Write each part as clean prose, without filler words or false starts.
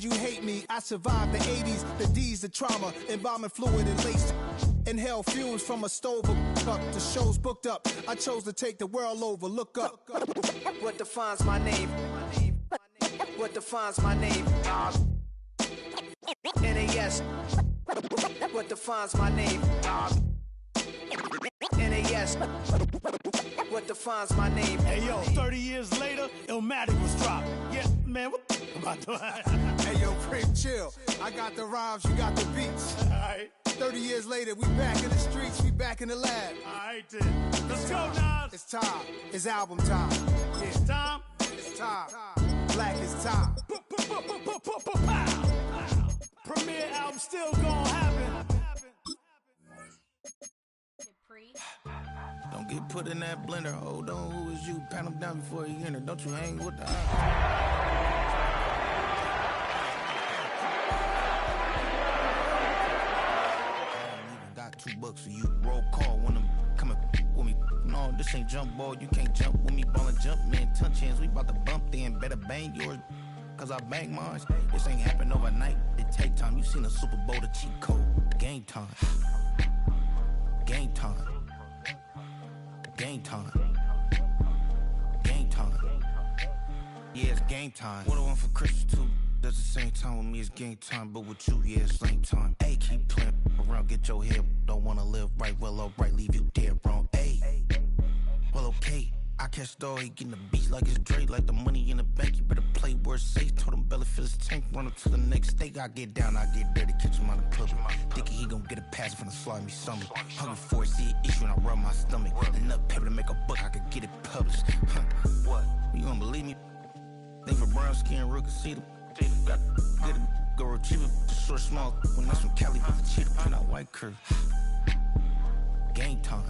You hate me, I survived the 80s, the D's, the trauma, embalming fluid and lace. Inhale fumes from a stove up, the show's booked up. I chose to take the world over, look up. What defines my name? What defines my name? NAS. What defines my name? NAS. What defines my name? Hey yo, 30 years later, Illmatic was dropped. Yeah, man, what about that? Hey yo, Prim, chill. I got the rhymes, you got the beats. Alright. 30 years later, we back in the streets, we back in the lab. Alright then. Let's go, Nas. It's time. It's album time. Yeah, it's time. It's time. Black is time. Premiere album still gonna happen. Don't get put in that blender. Hold on, who is you? Pat him down before you enter. Don't you hang with the I ain't even got $2 for you. Roll call when I'm coming with me. No, this ain't jump ball. You can't jump with me. Ballin' jump, man. Touch hands. We about to bump then. Better bang yours. Cause I bang mine. This ain't happen overnight. It take time. You seen a Super Bowl, the cheat code. Game time. Game time. Game time. Game time. Yeah, it's game time. What I want for Christmas too. That's the same time with me, it's game time. But with you, yeah, it's same time. Hey, keep playing around, get your head. Don't wanna live right, well, alright, leave you dead wrong. Hey, well, okay. I catch the dog, he getting the beats like it's Dre, like the money in the bank. You better play where it's safe. Told him belly fill his tank, run up to the next steak. I get down, I get dirty, catch him on the club. Thinking he gon' get a pass from the slide me something. Hungry for it, see an issue and I rub my stomach. Enough paper to make a book, I could get it published. What? You don't believe me? Think for brown skin, real conceited. Got get it, go retrieve it, the short small. When that's from Cali, with the cheetah, print out white curve. Game time.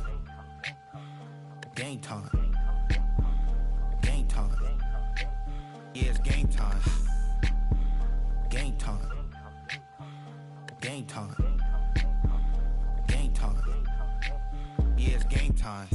Game time. Game time. Yeah, it's game time. Game time. Game time. Game time. Yeah, it's game time.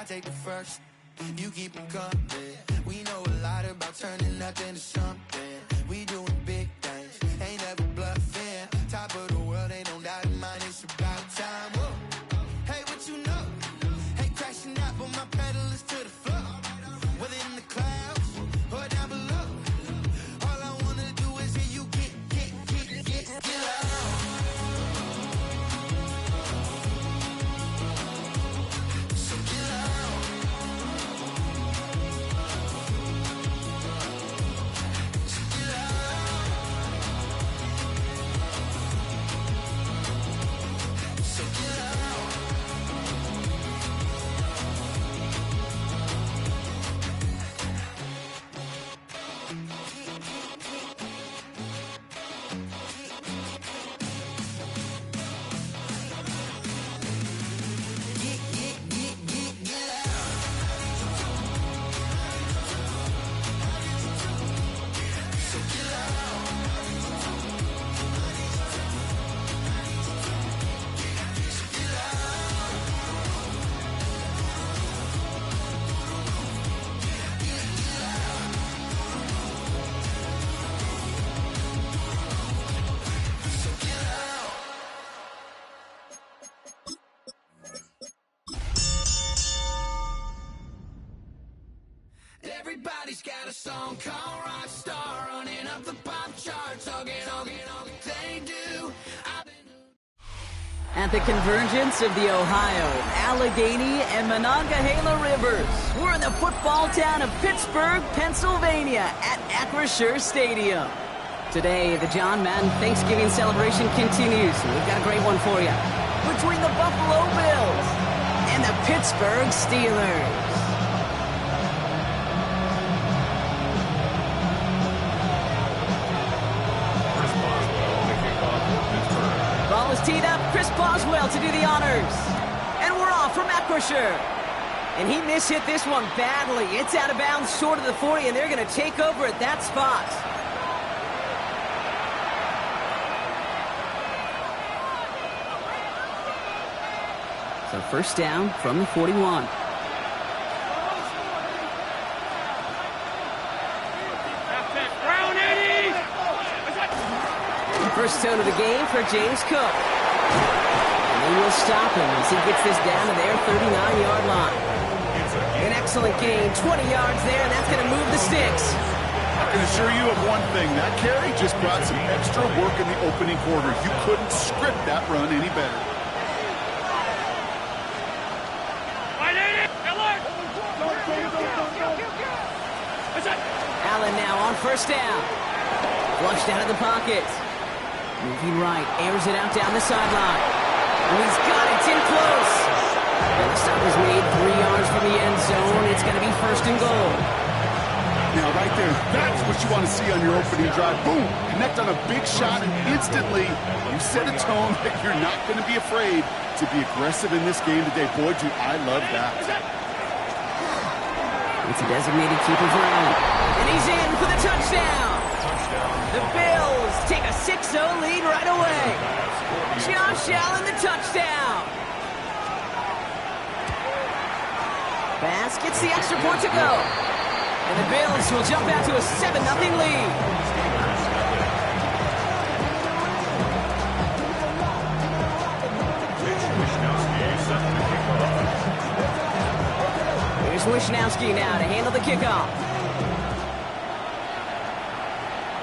Take the first, you keep them coming. We know a lot about turning nothing to something. We doing big things, ain't never bluffing. Top of the world, ain't no doubt in mine, it's about time. Whoa. Hey, what you know? Hey, crashing out, but my pedal is to the floor. Whether in the clouds or down below, all I wanna do is hear you get loud. Everybody's got a song called rock star, running up the pop charts, all they do. At the convergence of the Ohio, Allegheny, and Monongahela Rivers, we're in the football town of Pittsburgh, Pennsylvania, at Acrisure Stadium. Today, the John Madden Thanksgiving celebration continues. We've got a great one for you. Between the Buffalo Bills and the Pittsburgh Steelers. Ball is teed up. Chris Boswell to do the honors. And we're off from Acrisure. And he mishit this one badly. It's out of bounds short of the 40, and they're going to take over at that spot. So first down from the 41. First tone of the game for James Cook. And they will stop him as he gets this down to their 39-yard line. An excellent gain, 20 yards there, and that's going to move the sticks. I can assure you of one thing. That carry just brought some extra work in the opening quarter. You couldn't script that run any better. Allen now on first down. Flushed out of the pocket. Moving right, airs it out down the sideline. Oh, he's got it, it's in close. And the stop is made 3 yards from the end zone. It's going to be first and goal. Now, right there, that's what you want to see on your opening drive. Boom! Connect on a big shot, and instantly you set a tone that you're not going to be afraid to be aggressive in this game today. Boy, do I love that. It's a designated keeper for Allen. And he's in for the touchdown. The Bills take a 6-0 lead right away. Josh Allen, the touchdown. Bass gets the extra point to go. And the Bills will jump out to a 7-0 lead. Here's Wishnowski now to handle the kickoff.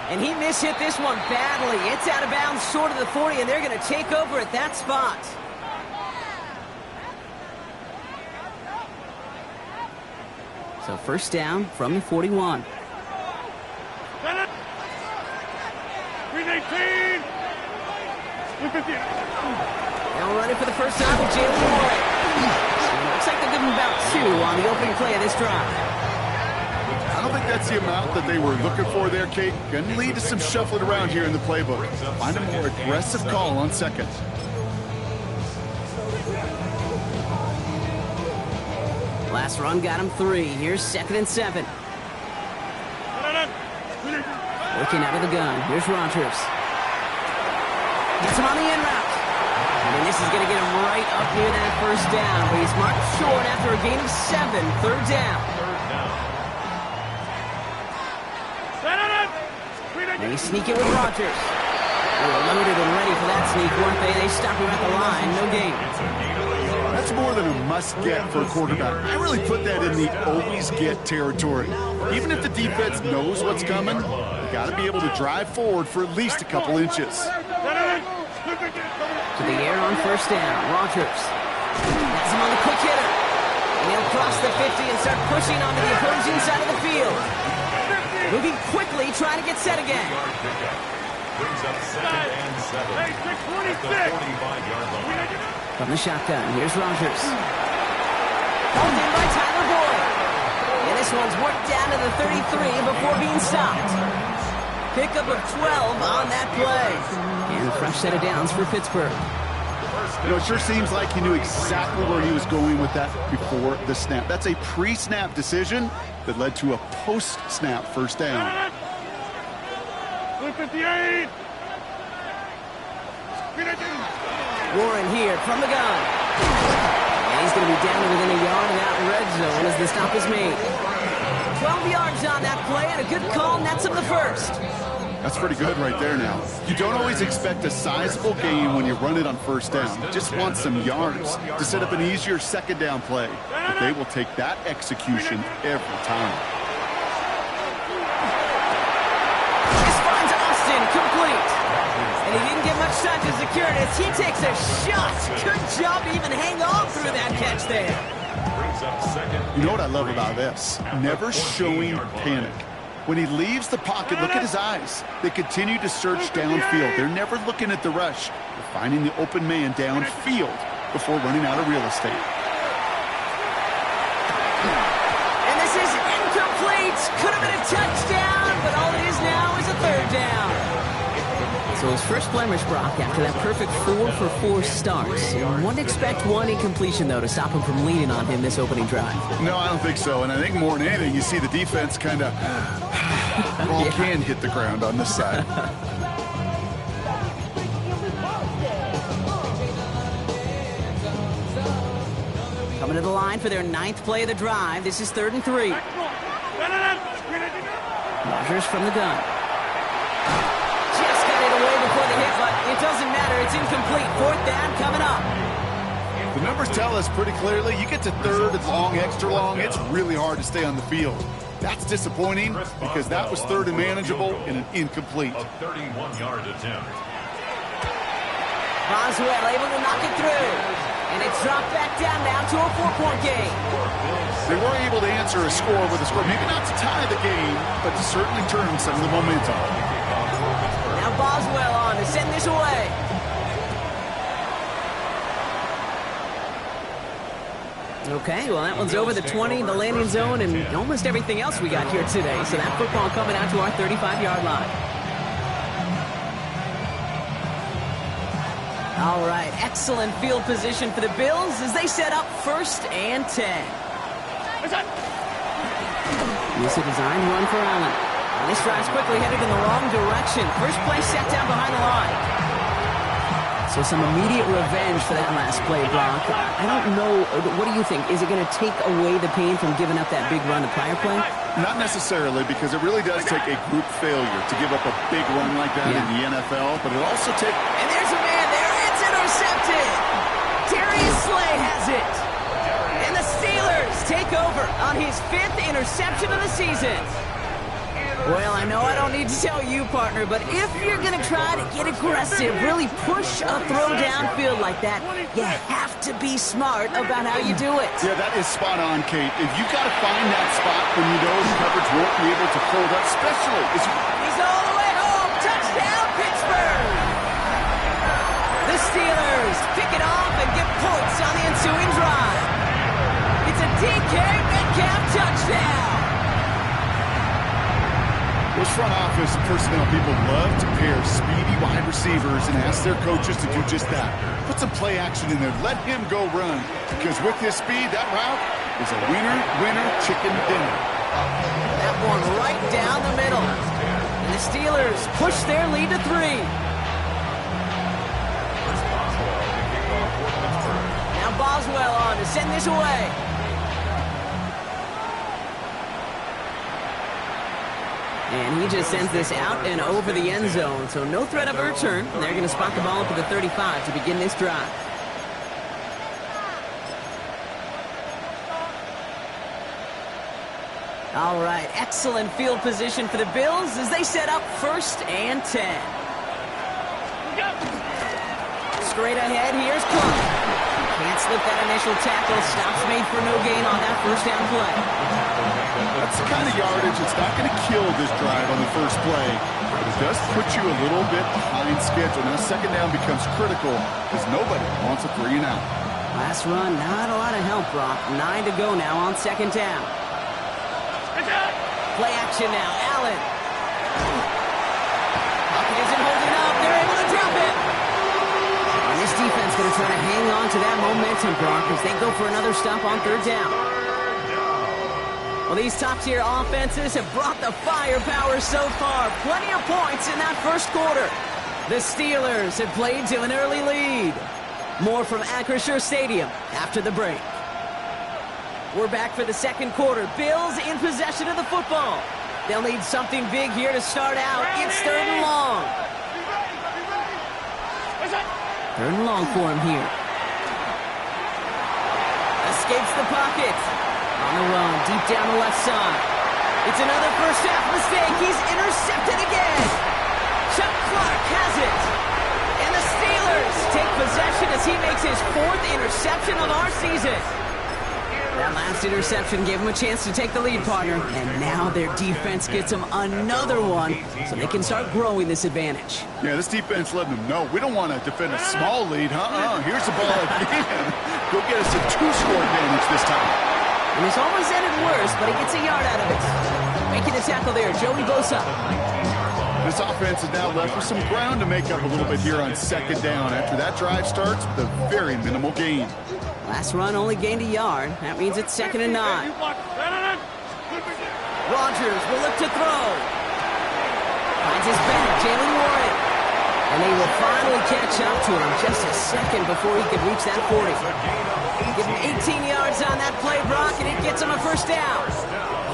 And he mishit this one badly. It's out of bounds short of the 40, and they're going to take over at that spot. So first down from the 41. Now running for the first time with Jalen Warren. Looks like they're giving about 2 on the opening play of this drive. I don't think that's the amount that they were looking for there, Kate. Going to lead to some shuffling around here in the playbook. Find a more aggressive call on second. Last run got him 3. Here's 2nd and 7. Working out of the gun. Here's Rogers. Gets him on the in route. And this is going to get him right up near that first down. But he's marked short after a gain of 7. Third down. And he's sneaking with Rogers. They were loaded and ready for that sneak, weren't they? They stop him at the line. No gain. That's more than a must-get for a quarterback. I really put that in the always-get territory. Even if the defense knows what's coming, you got to be able to drive forward for at least a couple inches. To the air on first down. Rogers has him on the quick hitter. And he'll cross the 50 and start pushing onto the opposing side of the field. Moving quickly, trying to get set again. Brings up 2nd and 7 at the 45-yard line. From the shotgun, here's Rogers. Called in by Tyler Boyd. And this one's worked down to the 33 before being stopped. Pickup of 12 on that play. And a fresh set of downs for Pittsburgh. You know, it sure seems like he knew exactly where he was going with that before the snap. That's a pre-snap decision that led to a post-snap first down. 58. Warren here from the gun. And he's going to be down to within a yard of that red zone as the stop is made. 12 yards on that play and a good call nets him the first. That's pretty good right there now. You don't always expect a sizable gain when you run it on first down. You just want some yards to set up an easier second down play. But they will take that execution every time. time to secure it as he takes a shot. Good job to even hang on through that catch there. You know what I love about this? Never showing panic. When he leaves the pocket, look at his eyes. They continue to search downfield. They're never looking at the rush. They're finding the open man downfield before running out of real estate. And this is incomplete. Could have been a touchdown, but all it is now is a third down. So his first blemish, Brock, after that perfect 4 for 4 starts. Wouldn't expect one incompletion, though, to stop him from leaning on him this opening drive. No, I don't think so. And I think more than anything, you see the defense kind of all can hit the ground on this side. Coming to the line for their 9th play of the drive. This is 3rd and 3. Rodgers from the gun. Just got it away before the hit, but it doesn't matter. It's incomplete. 4th down coming up. The numbers tell us pretty clearly, you get to 3rd, it's long, extra long, it's really hard to stay on the field. That's disappointing because that was 3rd and manageable and an incomplete. A 31-yard attempt. Boswell able to knock it through. And it's dropped back down now to a 4-point game. They were able to answer a score with a score. Maybe not to tie the game, but to certainly turn some of the momentum. Now Boswell on to send this away. Okay, well, that one's over the 20, the landing zone, and almost everything else we got here today. So that football coming out to our 35-yard line. All right, excellent field position for the Bills as they set up 1st and 10. This is a designed run for Allen. And this drive's quickly headed in the wrong direction. First play set down behind the line. So some immediate revenge for that last play, Brock. I don't know, what do you think? Is it going to take away the pain from giving up that big run the prior play? Not necessarily, because it really does take a group failure to give up a big run like that in the NFL, but it also takes... And there's a man there. It's intercepted. Darius Slay has it. And the Steelers take over on his 5th interception of the season. Well, I know I don't need to tell you, partner, but if you're going to try to get aggressive, really push a throw downfield like that, you have to be smart about how you do it. Yeah, that is spot on, Kate. If you got to find that spot when you know the coverage won't be able to hold up, especially as you... He's all the way home. Touchdown, Pittsburgh. The Steelers pick it off and get points on the ensuing drive. It's a DK Metcalf touchdown. Those front office and personnel people love to pair speedy wide receivers and ask their coaches to do just that. Put some play action in there. Let him go run. Because with his speed, that route is a winner, chicken dinner. That one right down the middle. And the Steelers push their lead to 3. Now Boswell on to send this away. And he just sends this out and over the end zone. So no threat of a return. They're going to spot the ball up to the 35 to begin this drive. All right, excellent field position for the Bills as they set up 1st and 10. Straight ahead, here's Clark. Can't slip that initial tackle. Stops made for no gain on that 1st down play. That's the kind of yardage that's not going to kill this drive on the first play. But it does put you a little bit behind schedule. Now 2nd down becomes critical because nobody wants a 3 and out. Last run, not a lot of help, Brock. 9 to go now on 2nd down. Play action now, Allen. Pocket isn't holding up. They're able to drop it. And this defense going to try to hang on to that momentum, Brock, as they go for another stop on 3rd down. Well, these top-tier offenses have brought the firepower so far. Plenty of points in that 1st quarter. The Steelers have played to an early lead. More from Acrisure Stadium after the break. We're back for the 2nd quarter. Bills in possession of the football. They'll need something big here to start out. It's 3rd and long. 3rd and long for him here. Escapes the pocket. On the run, deep down the left side. It's another first half mistake. He's intercepted again. Chuck Clark has it. And the take possession as he makes his 4th interception of our season. That last interception gave him a chance to take the lead, partner. And now their defense gets them another one so they can start growing this advantage. Yeah, this defense letting them know we don't want to defend a small lead. Here's the ball again. Go get us a 2-score advantage this time. And it's almost ended worse, but he gets a yard out of it. Making the tackle there, Joey Bosa. This offense is now left with some ground to make up a little bit here on 2nd down after that drive starts with a very minimal gain. Last run only gained a yard. That means it's 2nd and 9. Rodgers will look to throw. Finds his back, Jalen Warren. And they will finally catch up to him just a second before he could reach that 40. Give him 18 yards on that play, Brock, and it gets him a 1st down.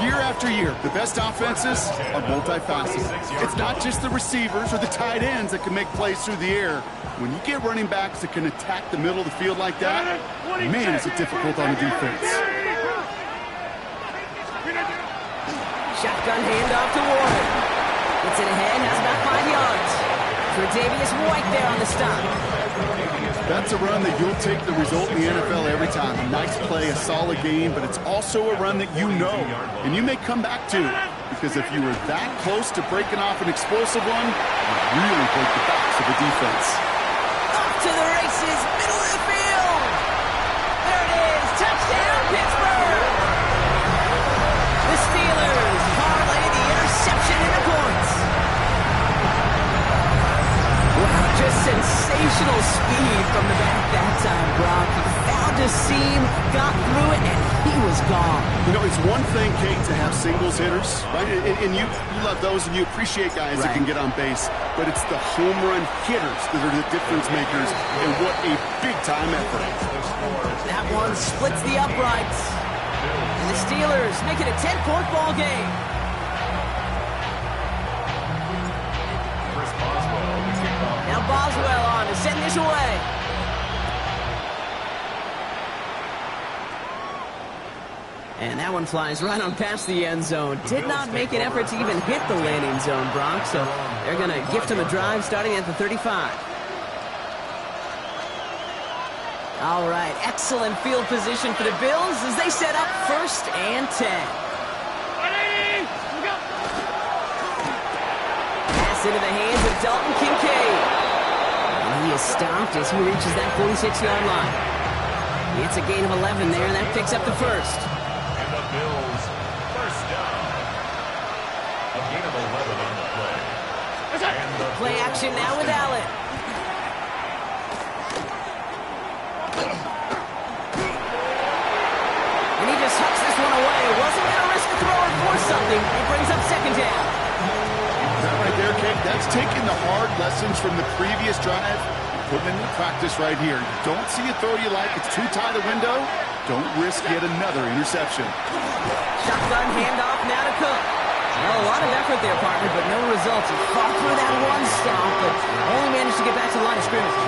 Year after year, the best offenses are multifaceted. It's not just the receivers or the tight ends that can make plays through the air. When you get running backs that can attack the middle of the field like that, man, is it difficult on the defense. Shotgun handoff to Warren. Gets it ahead, has about 5 yards. Tre'Davious White there on the stop. That's a run that you'll take the result in the NFL every time. A nice play, a solid game, but it's also a run that you know, and you may come back to. Because if you were that close to breaking off an explosive one, you really break the backs of the defense. Off to the races, middle of the field. There it is, touchdown Pittsburgh. The Steelers parlay the interception into points. Wow, just sensational speed from the back that time, Brock. He found a seam, got through it, and he was gone. You know, it's one thing, Kate, to have singles hitters, right? And you love those, and you appreciate guys that can get on base. But it's the home run hitters that are the difference makers, and what a big-time effort. That one splits the uprights. And the Steelers make it a 10-point ball game. Now Boswell on to send this away. And that one flies right on past the end zone. Did not make an effort to even hit the landing zone, Bronx. So they're going to gift him a drive starting at the 35. All right, excellent field position for the Bills as they set up 1st and 10. Pass into the hands of Dalton Kincaid. And he is stopped as he reaches that 46-yard line. It's a gain of 11 there, and that picks up the 1st. And the Bills, 1st down. A gain of 11 on the play. Play action now with Allen. And he just hucks this one away. Wasn't going to risk a throw and force something. It brings up 2nd down. That right there, Kate, that's taking the hard lessons from the previous drive, putting it into practice right here. You don't see a throw you like, it's too tight a window, don't risk yet another interception. Shotgun handoff now to Cook. Well, a lot of effort there, partner, but no results. He fought through that one stop, but only managed to get back to the line of scrimmage.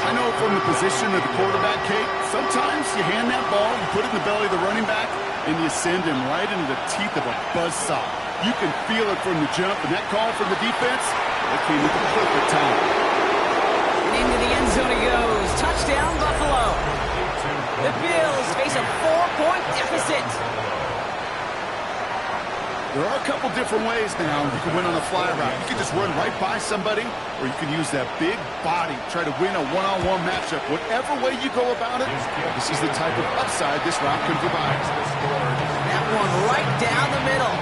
I know from the position of the quarterback, Kate, sometimes you hand that ball, you put it in the belly of the running back, and you send him right into the teeth of a buzzsaw. You can feel it from the jump, and that call from the defense, that came at the perfect time. And into the end zone it goes. Touchdown, Buffalo. The Bills face a 4-point deficit. There are a couple different ways now you can win on a fly route. You can just run right by somebody, or you can use that big body, try to win a one-on-one matchup. Whatever way you go about it, this is the type of upside this route can provide. That one right down the middle.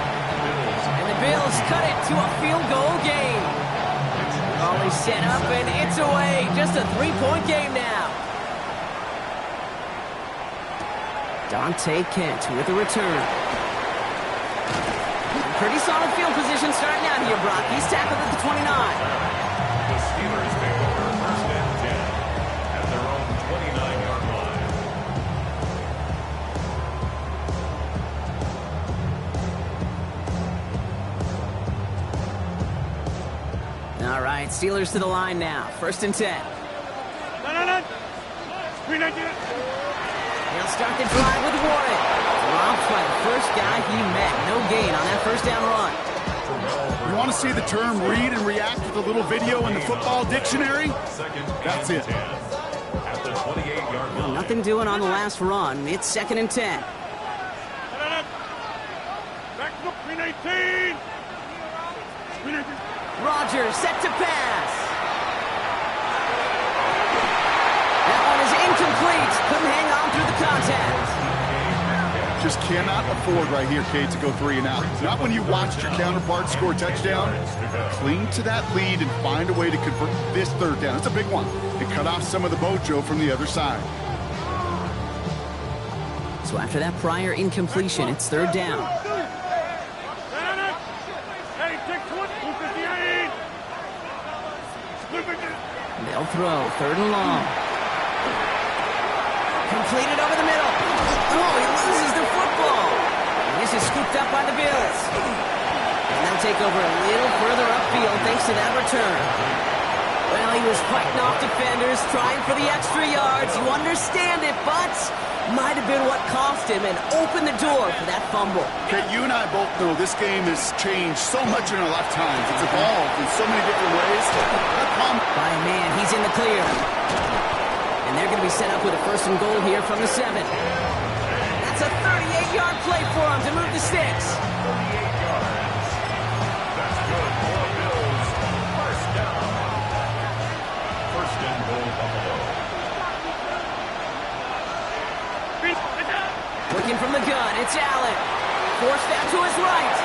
And the Bills cut it to a field goal game. Always set up, and it's away. Just a 3-point game now. Dante Kent with a return. Pretty solid field position starting out here, Brock. He's tackled at the 29. The Steelers take over 1st and 10 at their own 29-yard line. All right, Steelers to the line now. 1st and 10. He'll start the drive with Warren. Dropped by the first guy he met. No gain on that 1st down run. You want to see the term read and react with a little video in the football dictionary? That's it. At the 28-yard Well, line. nothing doing on the last run. It's 2nd and 10. Rodgers set to pass. That one is incomplete. Couldn't hang on through the contact. Just cannot afford right here, Kate, to go 3 and out. Not when you watched your counterpart score a touchdown. Cling to that lead and find a way to convert this 3rd down. It's a big one. And cut off some of the mojo from the other side. So after that prior incompletion, it's 3rd down. They'll throw 3rd and long. Completed over the middle. Oh, he loses the football. And this is scooped up by the Bills. And they'll take over a little further upfield thanks to that return. Well, he was fighting off defenders, trying for the extra yards. You understand it, but might have been what cost him and opened the door for that fumble. Okay, you and I both know this game has changed so much in our lifetimes. It's evolved in so many different ways. By a man, he's in the clear. And they're going to be set up with a 1st and goal here from the 7. That's a 38-yard play for him to move the sticks. 38 yards. That's good for the Bills. 1st down. 1st and goal, Buffalo. Looking from the gun, it's Allen. Forced out to his right.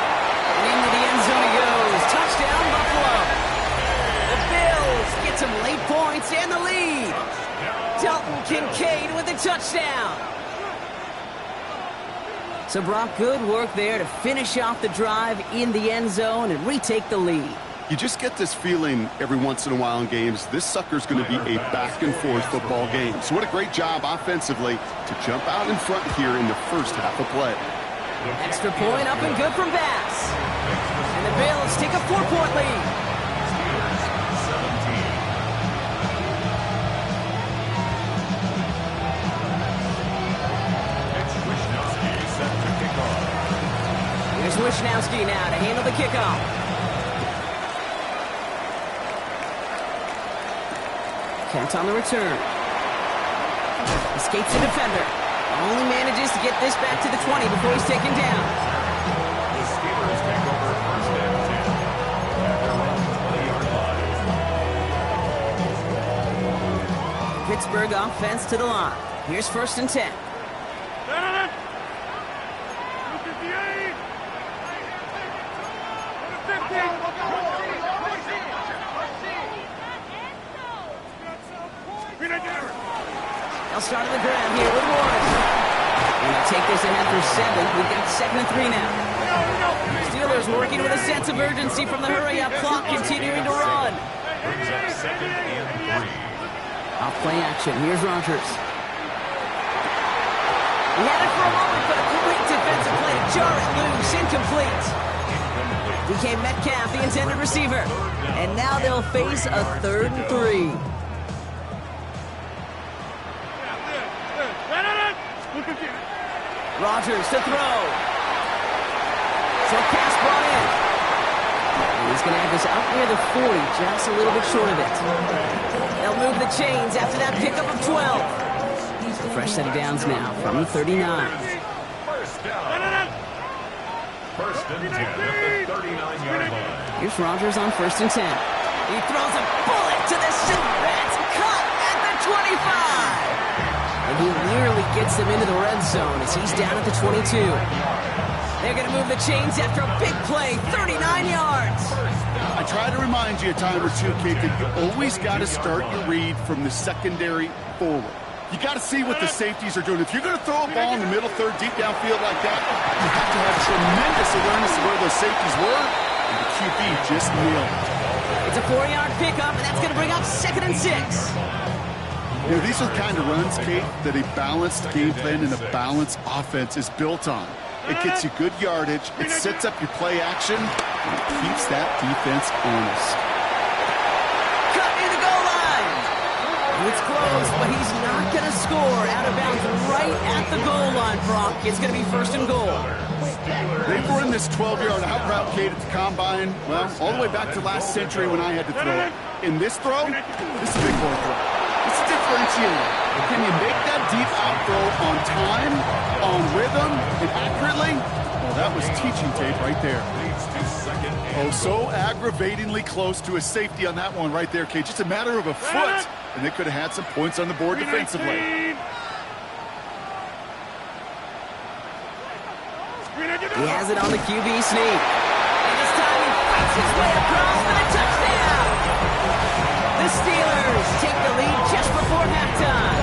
And into the end zone he goes. Touchdown, Buffalo. The Bills get some late points and the lead. Dalton Kincaid with the touchdown. So, Brock, good work there to finish off the drive in the end zone and retake the lead. You just get this feeling every once in a while in games, this sucker's going to be a back-and-forth football game. So what a great job offensively to jump out in front here in the first half of play. Extra point up and good from Bass. And the Bills take a 4-point lead. Here's Wishnowski now to handle the kickoff. Kent on the return. Escapes the defender. Only manages to get this back to the 20 before he's taken down. The Steelers take over 1st and 10 at their own 20-yard line. Pittsburgh offense to the line. Here's 1st and 10. They'll start on the ground here with Morris. And they'll take this ahead for 7. We've got 2nd and 3 now. Steelers working with a sense of urgency from the hurry-up clock, continuing to run. Brings up 2nd and 3. Off play action. Here's Rodgers. He had it for a moment, but a quick defensive play to jar it loose. Incomplete. DK Metcalf, the intended receiver. And now they'll face a 3rd and 3. Rodgers to throw. Short pass brought in. And he's going to have this out near the 40, just a little bit short of it. They'll move the chains after that pickup of 12. A fresh set of downs now from the 39. 1st down. 1st and 10 at the 39-yard line. Here's Rodgers on 1st and 10. He throws a bullet to the center. It's caught at the 25. And he nearly gets them into the red zone as he's down at the 22. They're going to move the chains after a big play, 39 yards. I try to remind you a time or two, Kate, that you always got to start your read from the secondary forward. You got to see what the safeties are doing. If you're going to throw a ball in the middle third, deep downfield like that, you have to have tremendous awareness of where those safeties were, and the QB just nailed it. It's a 4-yard pickup, and that's going to bring up 2nd and 6. You know, these are the kind of runs, Kate, that a balanced game plan and a balanced offense is built on. It gets you good yardage, it sets up your play action, and it keeps that defense honest. Cut near the goal line. He It's close, but he's not going to score. Out of bounds right at the goal line, Brock. It's going to be first and goal. They've run this 12-yard out route, Kate, at the combine, well, all the way back to last century when I had to throw it. In this throw, this is a big boy throw. It's a differentiator. Can you make that deep out throw on time, on rhythm, and accurately? Well, that was teaching tape right there. Oh, so aggravatingly close to a safety on that one right there, Kate. Just a matter of a foot, and they could have had some points on the board defensively. He has it on the QB sneak. And this time he fights his way across for the touchdown. The Steelers take the lead just before halftime.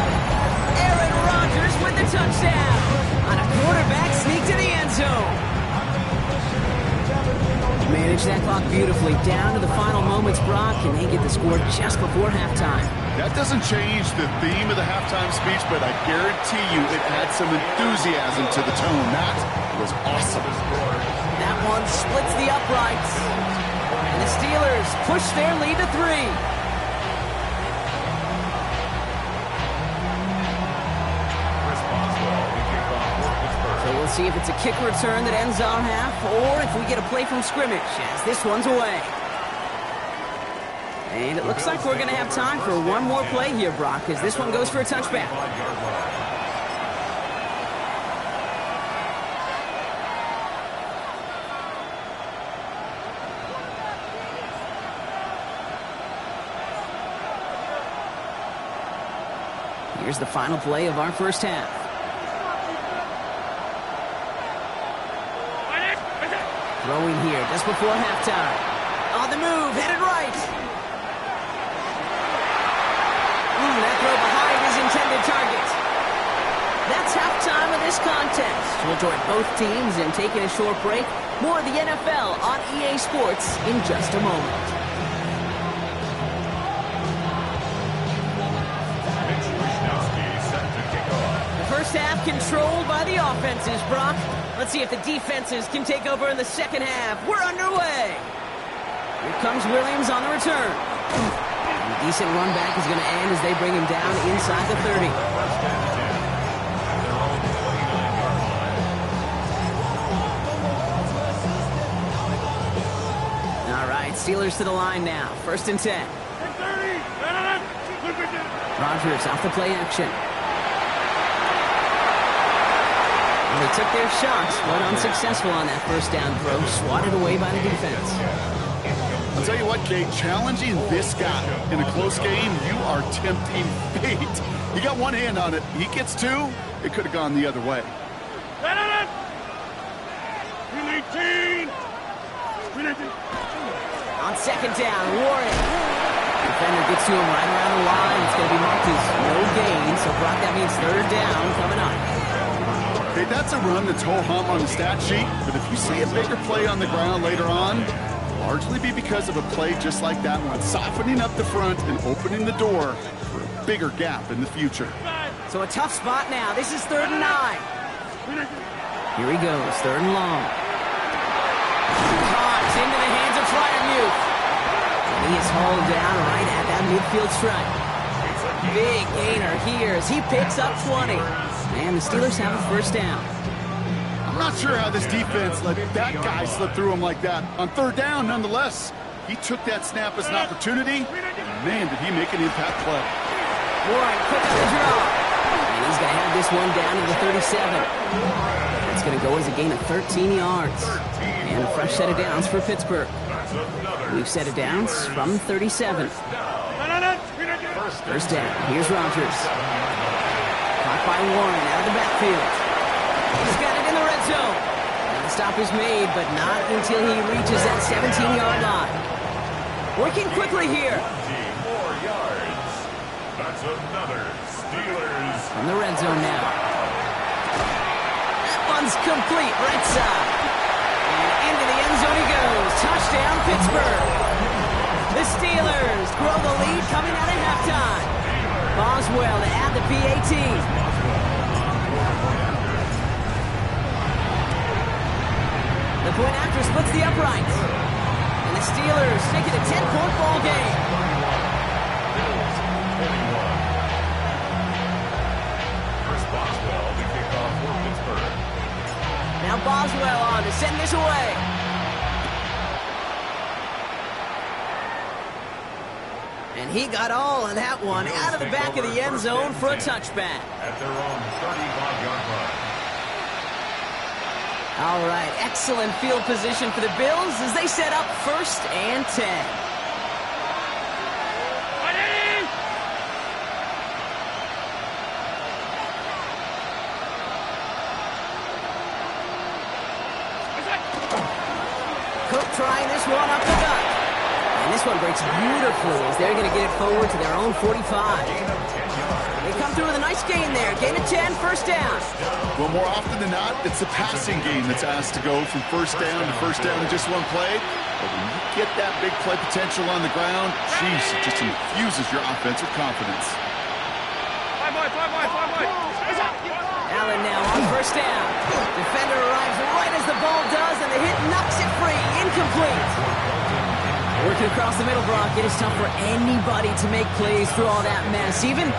Aaron Rodgers with the touchdown on a quarterback sneak to the end zone. Manage that clock beautifully down to the final moments, Brock, and they get the score just before halftime. That doesn't change the theme of the halftime speech, but I guarantee you it had some enthusiasm to the tone. That was awesome. That one splits the uprights. And the Steelers push their lead to 3. We'll see if it's a kick return that ends our half, or if we get a play from scrimmage, as this one's away. And it looks like we're going to have time for one more play here, Brock, as this one goes for a touchback. Here's the final play of our first half. Throwing here just before halftime. On the move, headed right. That throw behind his intended target. That's halftime of this contest. We'll join both teams in taking a short break. More of the NFL on EA Sports in just a moment. The first half controlled by the offenses, Brock. Let's see if the defenses can take over in the second half. We're underway. Here comes Williams on the return. A decent run back is going to end as they bring him down inside the 30. All right, Steelers to the line now. First and 10. Rodgers off the play action. They took their shots, but unsuccessful on that first down throw, swatted away by the defense. I'll tell you what, Kate, challenging this guy in a close game, you are tempting fate. He got one hand on it. He gets two, it could have gone the other way. On second down, Warren. Defender gets to him right around the line. It's going to be marked as no gain, so Brock, that means third down coming up. Okay, that's a run that's ho-hum on the stat sheet, but if you see a bigger play on the ground later on, largely be because of a play just like that one, softening up the front and opening the door for a bigger gap in the future. So a tough spot now. This is 3rd and 9. Here he goes, 3rd and long. Caught into the hands of Freiermuth. And he is hauled down right at that midfield stripe. Big gainer here as he picks up 20. And the Steelers have a first down. I'm not sure how this defense let that guy slip through him like that. On 3rd down, nonetheless, he took that snap as an opportunity. Man, did he make an impact play. Warren, quick on the draw. And he's going to have this one down to the 37. It's going to go as a gain of 13 yards. And a fresh set of downs for Pittsburgh. We've set of downs from 37. First down. Here's Rodgers. Caught by Warren out of the backfield. He's got it in the red zone. And the stop is made, but not until he reaches that 17-yard line. Working quickly here. 4 yards. That's another Steelers. From the red zone now. That one's complete, right side. And into the end zone he goes. Touchdown, Pittsburgh. The Steelers grow the lead coming out at halftime. Boswell to add the PAT. The point after splits the uprights. And the Steelers take it a 10-point ball game. Now Boswell on to send this away. And he got all of that one out of the back of the end zone for a touchback. At their own 35-yard line. All right, excellent field position for the Bills as they set up 1st and 10. Cook trying this one up the gut. And this one breaks beautifully as they're going to get it forward to their own 45. They come through with a nice gain there. Gain of 10, 1st down. Well, more often than not, it's the passing game that's asked to go from 1st down to 1st down in just one play. But when you get that big play potential on the ground, geez, it just infuses your offense with confidence. Allen now on 1st down. Defender arrives right as the ball does, and the hit knocks it free. Incomplete. Working across the middle, Brock, it is tough for anybody to make plays through all that mess, even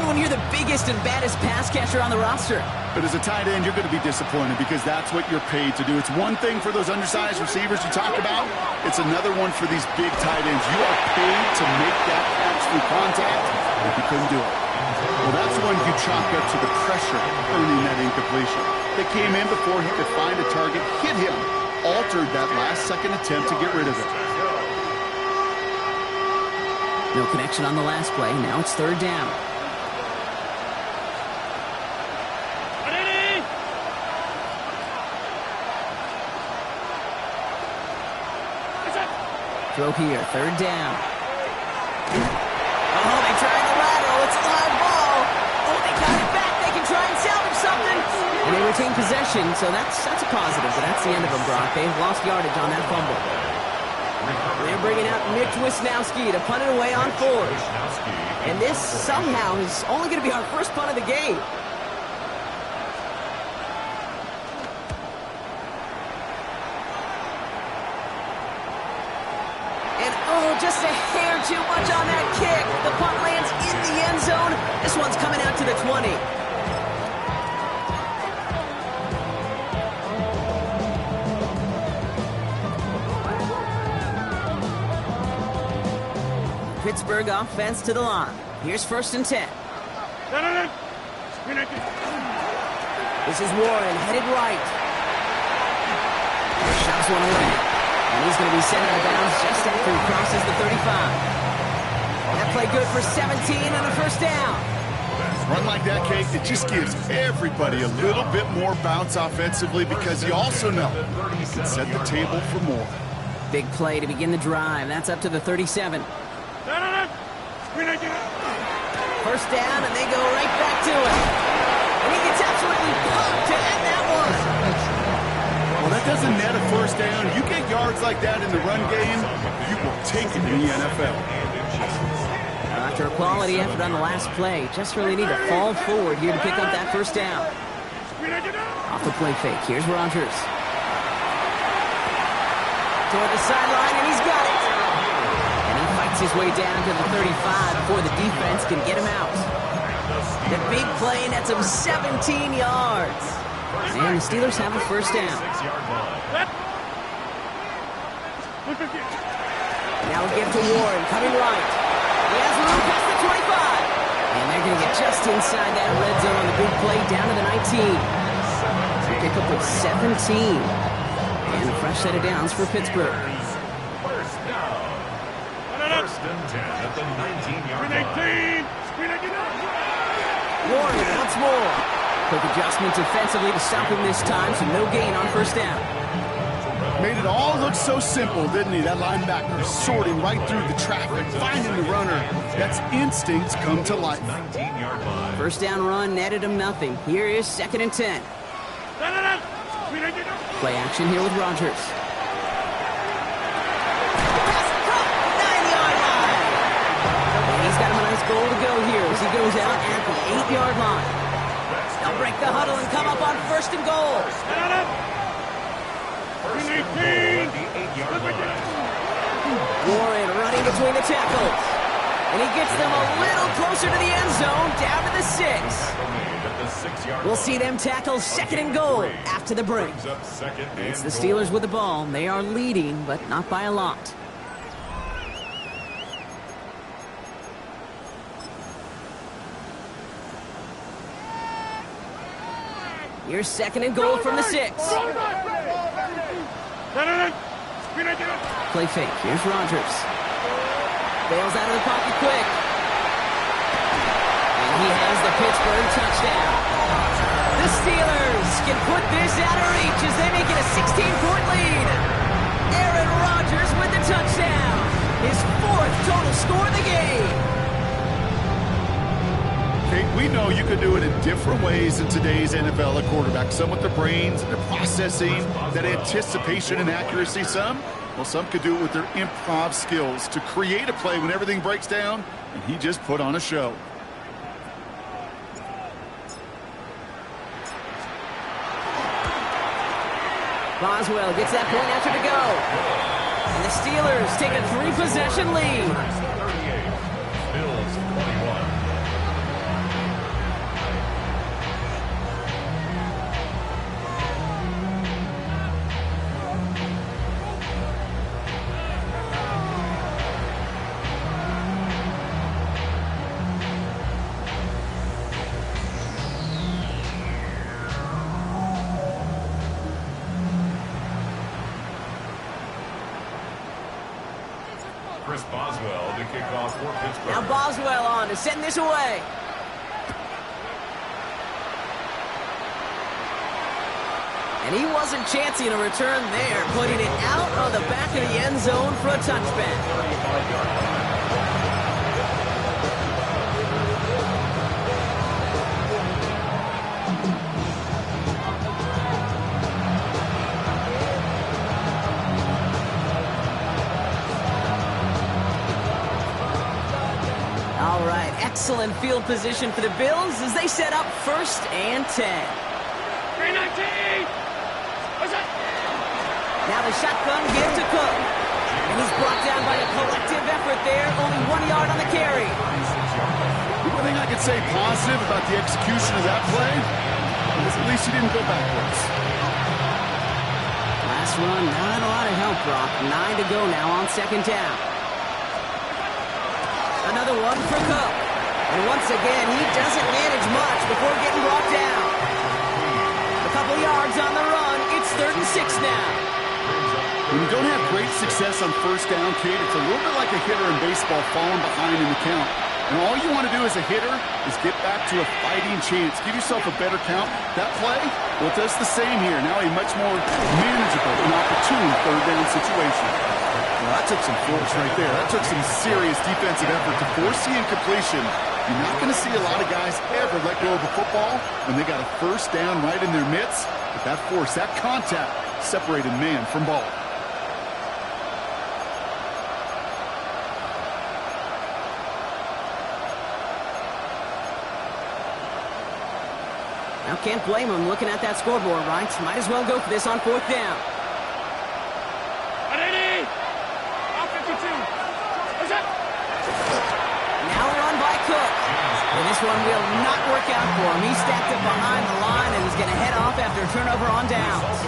when you're the biggest and baddest pass catcher on the roster. But as a tight end, you're going to be disappointed because that's what you're paid to do. It's one thing for those undersized receivers you talk about. It's another one for these big tight ends. You are paid to make that catch through contact, but you couldn't do it. Well, that's one you chalk up to the pressure earning that incompletion. They came in before he could find a target, hit him, altered that last-second attempt to get rid of it. No connection on the last play. Now it's 3rd down. Throw here, 3rd down. Oh, they tried the lateral. It's a live ball. Oh, they got it back. They can try and salvage something. And they retain possession, so that's a positive. But that's the end of them, Brock. They've lost yardage on that fumble. They're bringing out Mitch Wisnowski to punt it away on 4th. And this somehow is only going to be our first punt of the game. And oh, just a hair too much on that kick. The punt lands in the end zone. This one's coming out to the 20. Pittsburgh offense to the line. Here's 1st and 10. This is Warren, headed right. Shoves one away. And he's going to be sent out of bounds just after he crosses the 35. That play good for 17 and a 1st down. Run like that, Cake, it just gives everybody a little bit more bounce offensively because you also know you can set the table for more. Big play to begin the drive. That's up to the 37. 1st down, and they go right back to it. And he gets absolutely pumped to end that one. Well, that doesn't net a 1st down. You get yards like that in the run game, you will take it in the NFL. After a quality effort on the last play, just really need to fall forward here to pick up that 1st down. Off the play fake, here's Rodgers. Toward the sideline, and he's got it. His way down to the 35 before the defense can get him out. The big play nets him 17 yards. And the Steelers have a 1st down. Now a give to Warren, coming right. He has room past the 25. And they're going to get just inside that red zone on the big play down to the 19. Pick up with 17. And a fresh set of downs for Pittsburgh. 1st and 10 at the 19-yard line. Warren once more. Quick adjustment defensively to stop him this time, so no gain on 1st down. Made it all look so simple, didn't he? That linebacker sorting right through the traffic, finding the runner. That's instincts come to life. 19-yard line. 1st down run netted him nothing. Here is 2nd and 10. Play action here with Rodgers. Goal to go here as he goes out at the 8-yard line. They'll break the huddle and come up on 1st and goal. The 8-yard line. Warren running between the tackles. And he gets them a little closer to the end zone, down to the 6. We'll see them tackle 2nd and goal after the break. It's the Steelers with the ball. They are leading, but not by a lot. Here's 2nd and goal from the 6. Play fake. Here's Rodgers. Bails out of the pocket quick. And he has the Pittsburgh touchdown. The Steelers can put this out of reach as they make it a 16-point lead. Aaron Rodgers with the touchdown. His 4th total score of the game. Okay, we know you can do it in different ways in today's NFL at quarterback. Some with their brains, their processing, that anticipation and accuracy. Some could do it with their improv skills to create a play when everything breaks down, and he just put on a show. Boswell gets that point after to go. And the Steelers take a 3-possession lead. Bills 21. Chris Boswell to kick off for Pittsburgh. Now Boswell on to send this away. And he wasn't chancing a return there, putting it out on the back of the end zone for a touchback. All right, excellent field position for the Bills as they set up 1st and 10. 319! Now the shotgun give to Cook. And he's brought down by a collective effort there, only 1 yard on the carry. The one thing I could say positive about the execution of that play is at least he didn't go backwards. Last run, not a lot of help, Brock. 9 to go now on 2nd down. Another one for Cook. And once again, he doesn't manage much before getting brought down. A couple yards on the run. It's 3rd and 6 now. When you don't have great success on 1st down, Kate, it's a little bit like a hitter in baseball falling behind in the count. And all you want to do as a hitter is get back to a fighting chance. Give yourself a better count. That play, well, it does the same here. Now a much more manageable and opportune 3rd down situation. Well, that took some force right there. That took some serious defensive effort to force the incompletion. You're not going to see a lot of guys ever let go of a football when they got a 1st down right in their midst. But that force, that contact, separated man from ball. Now can't blame him looking at that scoreboard, right? Might as well go for this on 4th down. 180! Out 52! What's up? Now run by Cook. And this one will not work out for him. He stacked it behind the line and is going to head off after a turnover on downs.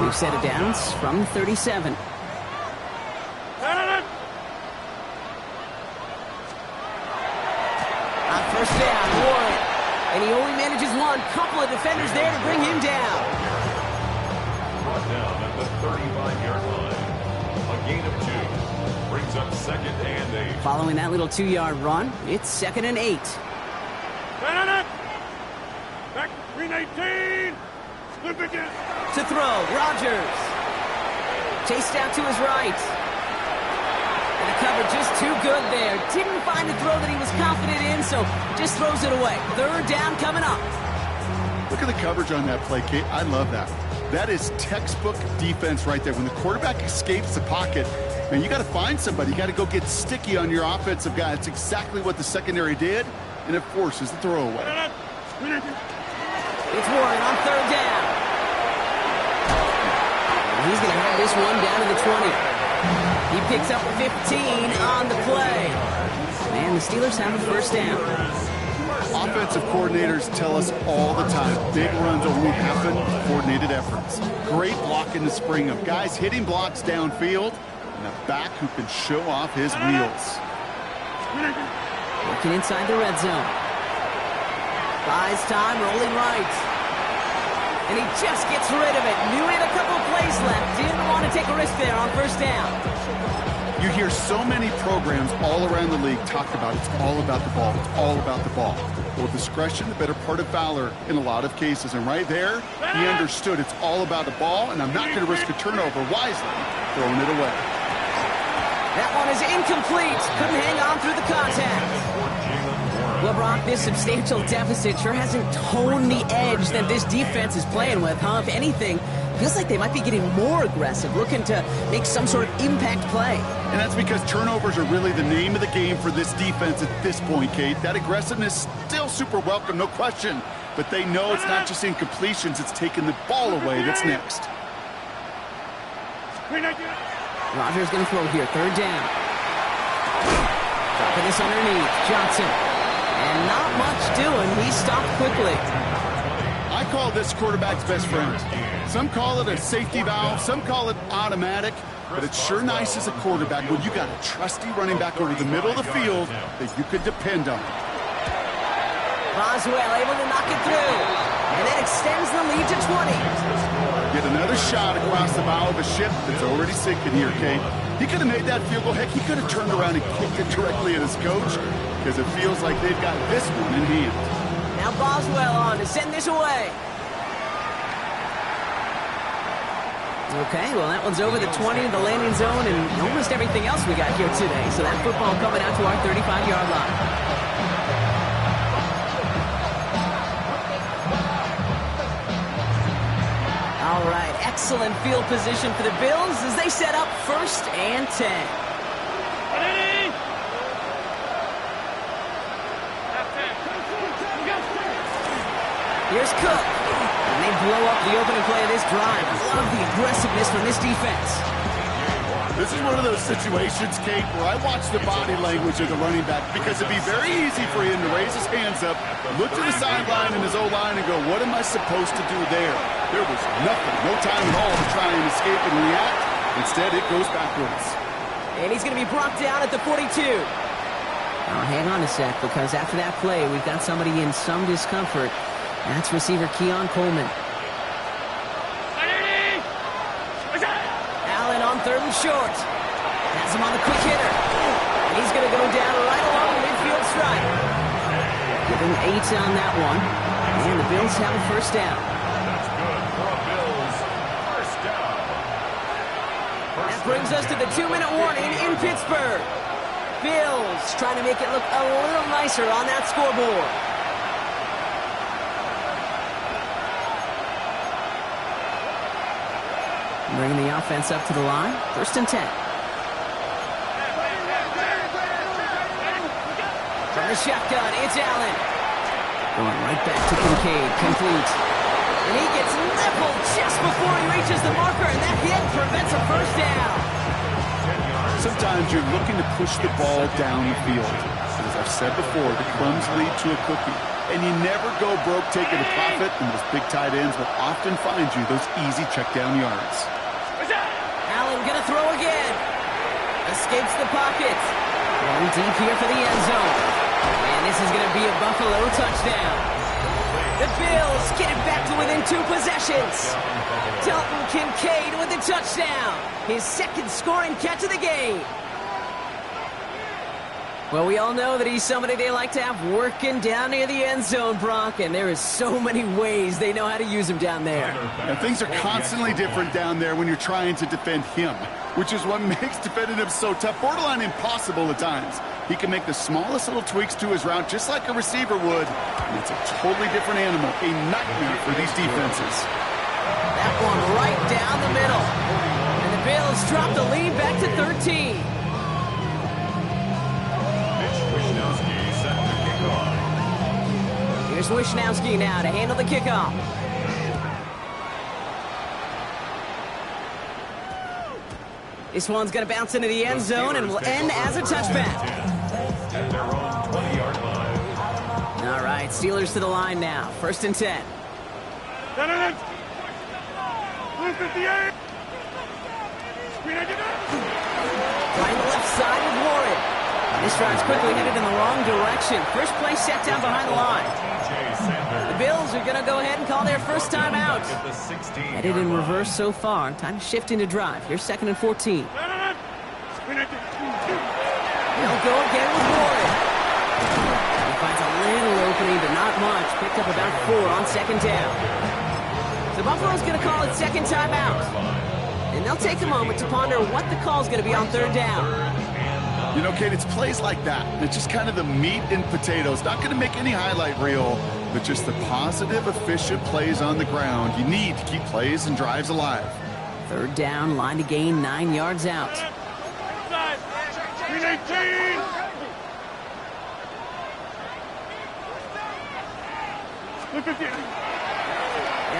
We've set it downs from 37. On 1st down, Warren. And he only manages one. Couple of defenders there to bring him down. Brought down at the 35-yard line. A gain of 2. Brings up 2nd and 8. Following that little 2-yard run, it's 2nd and 8. Back 319! Slip again! To throw, Rodgers. Chased out to his right. And the cover just too good there. Didn't find the throw that he was confident in, so just throws it away. 3rd down coming up. Look at the coverage on that play, Kate. I love that. That is textbook defense right there. When the quarterback escapes the pocket, man, you got to find somebody. You got to go get sticky on your offensive guy. That's exactly what the secondary did, and it forces the throwaway. It's Warren on 3rd down. And he's going to have this one down to the 20. He picks up 15 on the play. And the Steelers have a first down. Offensive coordinators tell us all the time, big runs only happen with coordinated efforts. Great block in the spring of guys hitting blocks downfield and a back who can show off his wheels. Working inside the red zone. Buys time, rolling right. And he just gets rid of it. Knew he had a couple plays left. Didn't want to take a risk there on first down. You hear so many programs all around the league talk about it's all about the ball. It's all about the ball. Well, discretion, the better part of valor in a lot of cases. And right there, he understood it's all about the ball, and I'm not going to risk a turnover wisely, throwing it away. That one is incomplete. Couldn't hang on through the contact. Well, Brock, this substantial deficit sure hasn't toned the edge that this defense is playing with, huh? If anything, feels like they might be getting more aggressive, looking to make some sort of impact play. And that's because turnovers are really the name of the game for this defense at this point, Kate. That aggressiveness still super welcome, no question. But they know it's not just incompletions, it's taking the ball away that's next. Rodgers going to throw here, third down. Dropping this underneath, Johnson. And not much doing, he stopped quickly. I call this quarterback's best friend. Some call it a safety valve, some call it automatic, but it's sure nice as a quarterback when you got a trusty running back over the middle of the field that you could depend on. Boswell able to knock it through, and that extends the lead to 20. Get another shot across the bow of a ship that's already sinking here, Kate. He could have made that field goal. Heck, he could have turned around and kicked it directly at his coach, because it feels like they've got this one in hand. Now Boswell on to send this away. Okay, well, that one's over the 20, the landing zone, and almost everything else we got here today. So that football coming out to our 35-yard line. All right, excellent field position for the Bills as they set up 1st and 10. Here's Cook. And they blow up the opening play of this drive. I love the aggressiveness from this defense. This is one of those situations, Kate, where I watch the body language of the running back because it'd be very easy for him to raise his hands up, look to the sideline and his O-line and go, what am I supposed to do there? There was nothing, no time at all to try and escape and react. Instead, it goes backwards. And he's going to be brought down at the 42. Now, hang on a sec, because after that play, we've got somebody in some discomfort. That's receiver Keon Coleman. Allen on 3rd and short. Has him on the quick hitter. And he's going to go down right along the midfield stripe. Giving 8 on that one. And the Bills have a first down. That's good for a Bills first down. That brings us to the 2-minute warning in Pittsburgh. Bills trying to make it look a little nicer on that scoreboard. Bringing the offense up to the line. 1st and 10. From the shotgun, it's Allen. Going right back to Kincaid. Complete. And he gets leveled just before he reaches the marker, and that hit prevents a first down. Sometimes you're looking to push the ball down the field. As I've said before, the crumbs lead to a cookie. And you never go broke taking a profit, and those big tight ends will often find you those easy check down yards. Allen gonna throw again. Escapes the pocket. One deep here for the end zone. And this is gonna be a Buffalo touchdown. The Bills get it back to within 2 possessions. Dalton Kincaid with the touchdown. His 2nd scoring catch of the game. Well, we all know that he's somebody they like to have working down near the end zone, Brock, and there is so many ways they know how to use him down there. And things are constantly different down there when you're trying to defend him, which is what makes defending him so tough, borderline impossible at times. He can make the smallest little tweaks to his route just like a receiver would, and it's a totally different animal, a nightmare for these defenses. That one right down the middle. And the Bills drop the lead back to 13. Here's Wishnowski now to handle the kickoff. This one's going to bounce into the end zone and will end as a touchback. At their own 20-yard line. All right, Steelers to the line now. 1st and 10. Right on the left side with Warren. This drive's quickly headed in the wrong direction. First play set down behind the line. The Bills are going to go ahead and call their first time out. Headed in reverse so far. Time to shift into drive. Here's 2nd and 14. They'll go again with Warren. He finds a little opening, but not much. Picked up about 4 on 2nd down. So Buffalo's going to call it second time out. And they'll take a moment to ponder what the call's going to be on 3rd down. You know, Kate, it's plays like that. It's just kind of the meat and potatoes. Not going to make any highlight reel, but just the positive, efficient plays on the ground you need to keep plays and drives alive. 3rd down, line to gain 9 yards out. They'll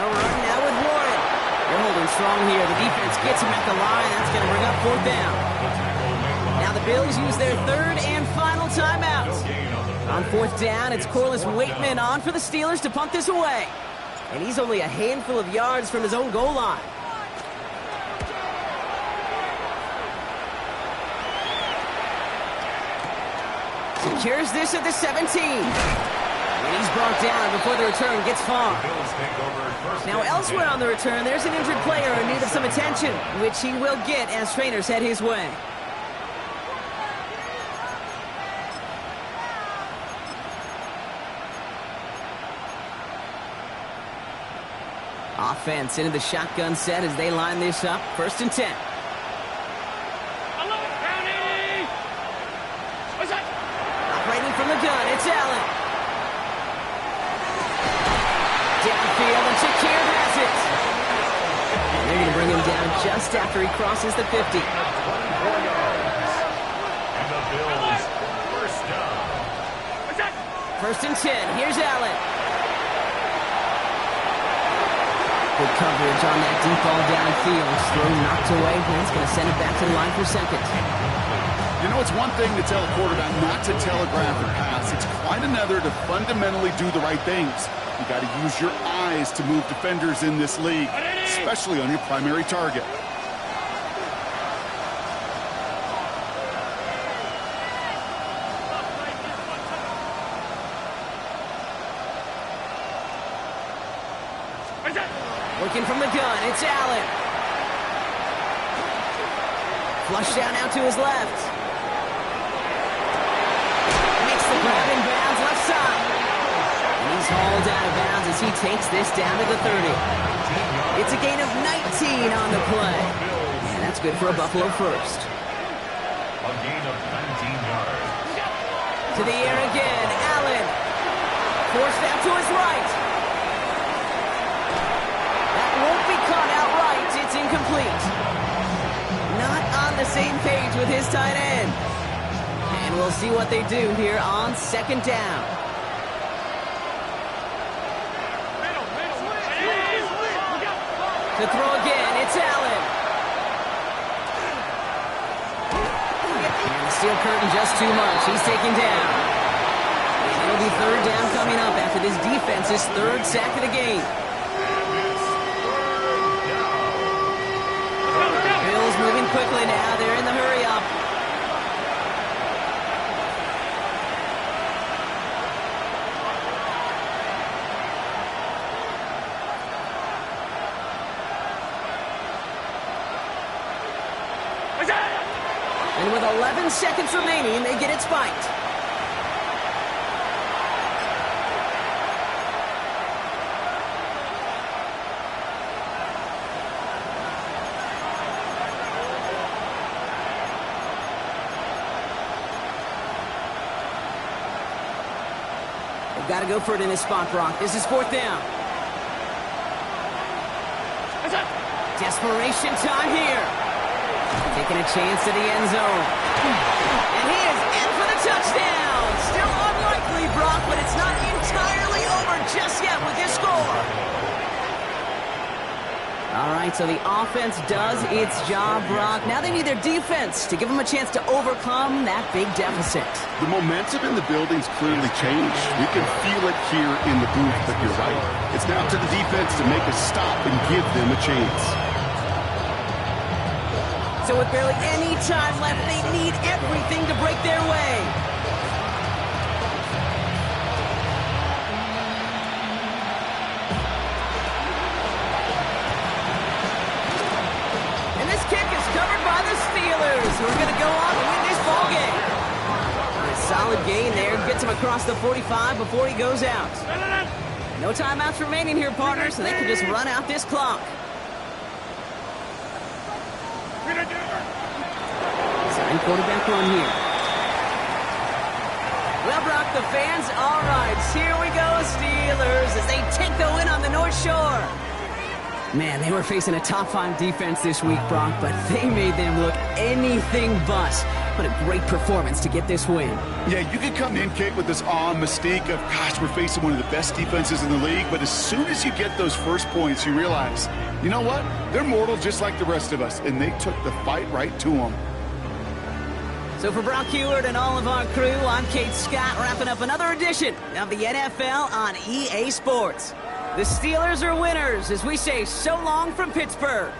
run now with Warren. They're holding strong here. The defense gets him at the line. That's going to bring up 4th down. Now the Bills use their 3rd and final timeout. On 4th down, it's Corliss Waitman on for the Steelers to punt this away. And he's only a handful of yards from his own goal line. Secures this at the 17. And he's brought down before the return gets far. Now elsewhere on the return, there's an injured player in need of some attention, which he will get as trainers head his way. Offense into the shotgun set as they line this up. 1st and 10. Operating from the gun, it's Allen. Downfield, and Shakir has it. And they're going to bring him down just after he crosses the 50. 4 yards. And the Bills, 1st down. 1st and 10. Here's Allen. Good coverage on that deep ball downfield. Throw knocked away. He's going to send it back to the line for 2nd. You know, it's one thing to tell a quarterback not to telegraph a pass. It's quite another to fundamentally do the right things. You got to use your eyes to move defenders in this league, especially on your primary target. Working from the gun, it's Allen. Flush down out to his left. Makes the grab in bounds left side. And he's hauled out of bounds as he takes this down to the 30. It's a gain of 19 on the play. And that's good for a Buffalo first. A gain of 19 yards. To the air again, Allen. Forced out to his right. Won't be caught outright. It's incomplete. Not on the same page with his tight end. And we'll see what they do here on 2nd down. To throw again, it's Allen. And the steel curtain just too much. He's taken down. And it'll be 3rd down coming up after this defense's 3rd sack of the game. Moving quickly now. They're in the hurry up. And with 11 seconds remaining, they get it spiked. Got to go for it in this spot, Brock. This is 4th down. Desperation time here. Taking a chance to the end zone. And he is in for the touchdown. Still unlikely, Brock, but it's not entirely over just yet with this score. All right, so the offense does its job, Brock. Now they need their defense to give them a chance to overcome that big deficit. The momentum in the building's clearly changed. You can feel it here in the booth, but you're right. It's now to the defense to make a stop and give them a chance. So with barely any time left, they need everything to break their way. And this kick is covered by the Steelers, who are going to go on to win this ball game. A solid gain there, gets him across the 45 before he goes out. No timeouts remaining here, partner, so they can just run out this clock. Sign quarterback on here. Well, Brock, the fans, all right, here we go, Steelers, as they take the win on the North Shore. Man, they were facing a top-5 defense this week, Brock, but they made them look anything but. What a great performance to get this win. Yeah, you can come in, Kate, with this awe and mystique of, gosh, we're facing one of the best defenses in the league, but as soon as you get those first points, you realize, you know what? They're mortal just like the rest of us, and they took the fight right to them. So for Brock Heward and all of our crew, I'm Kate Scott, wrapping up another edition of the NFL on EA Sports. The Steelers are winners as we say so long from Pittsburgh.